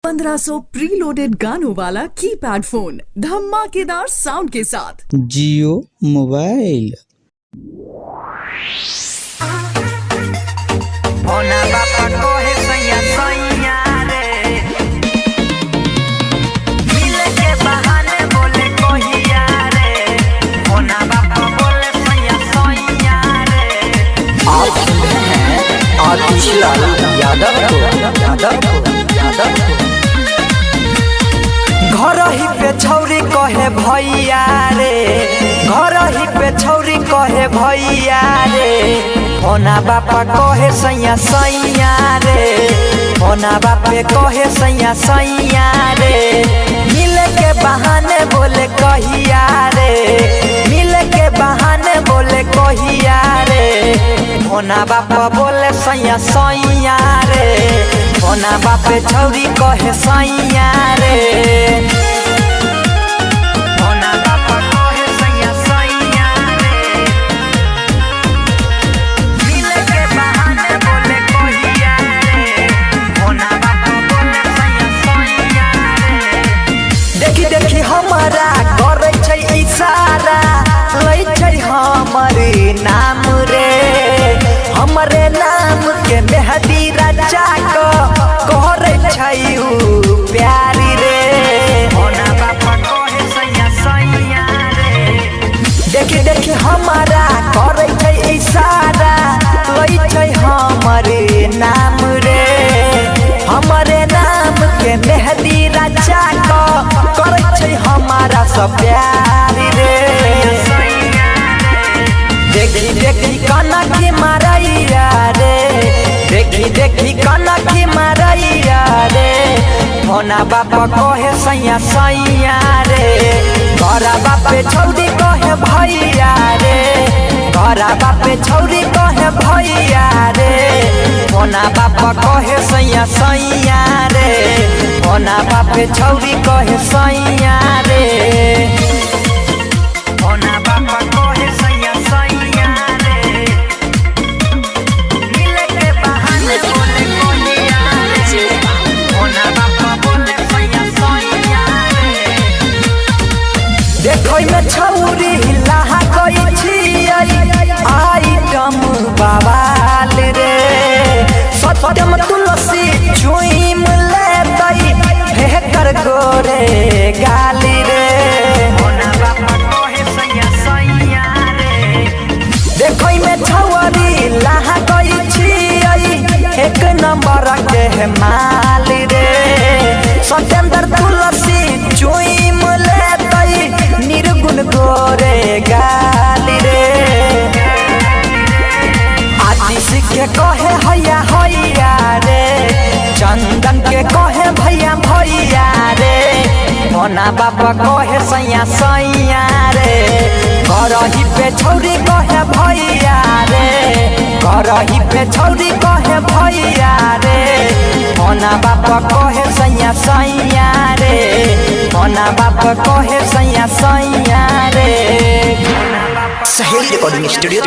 1500 preloaded गानों वाला keypad phone धमाकेदार साउंड के साथ जियो मोबाइल। घर ही पे छौरी कहे भैया रे, घर ही पे छौरी कहे भैया रे, होना बापा कहे सैया सैया रे, होना बापे कहे सैया सैया रे, मिले के बहाने बोले कहिया रे, मिले के बहाने बोले कहिया रे, होना बापा बोले सैया सैया रे, होना बापे छौरी कहे सैया रे। देखी हमारा करे छै इशारा, लै छै हमरे नाम रे, हमरे नाम के मेहदी रचा को करे छै उ प्यारी रे, होना बापा कहे सैया सैया रे। देखी हमारा करे छै इशारा, लै छै हमरे नाम रे, हमरे नाम के मेहदी रचा को करे छै हमारा सब प्यारी रे। देखी कनकी मारैया रे, देखी कनकी मारैया रे, होना बापा कहे सैया सैया रे, घरा बापे छौरी कहे भैया रे, घरा बापे छौरी कहे भैया रे, होना बापा कहे सैया सैया रे, होना बापे छौरी कहे सैया रे, होना बापा कहे सैया सैया रे, मिले के बहाने बोले कहिया रे, होना बापा बोले सैया सैया रे। देखो में छौरी लहा गई छियै आइटम बवाल रे, सत्यम तुलसी चुइम लेबै हेकर गोरे गाली रे, होना बापा कहे सैया सैया रे। देखो में छौरी लहा गई छियै एक नंबर के माल रे, सत्येंद्र तुलसी चुइम लेबै निर्गुण गोरे गाली रे, आशीष के कहे हैया हैया रे, चंदन के कहे भैया भैया रे, होना बापा कहे सैया सैया रे, घर ही पे छौरी कहे भैया रे, घर ही पे छौरी कहे भैया रे, होना बापा कहे सैया सैया रे, होना बापा कहे सैया सैया रे। सहेली रिकॉर्डिंग स्टूडियो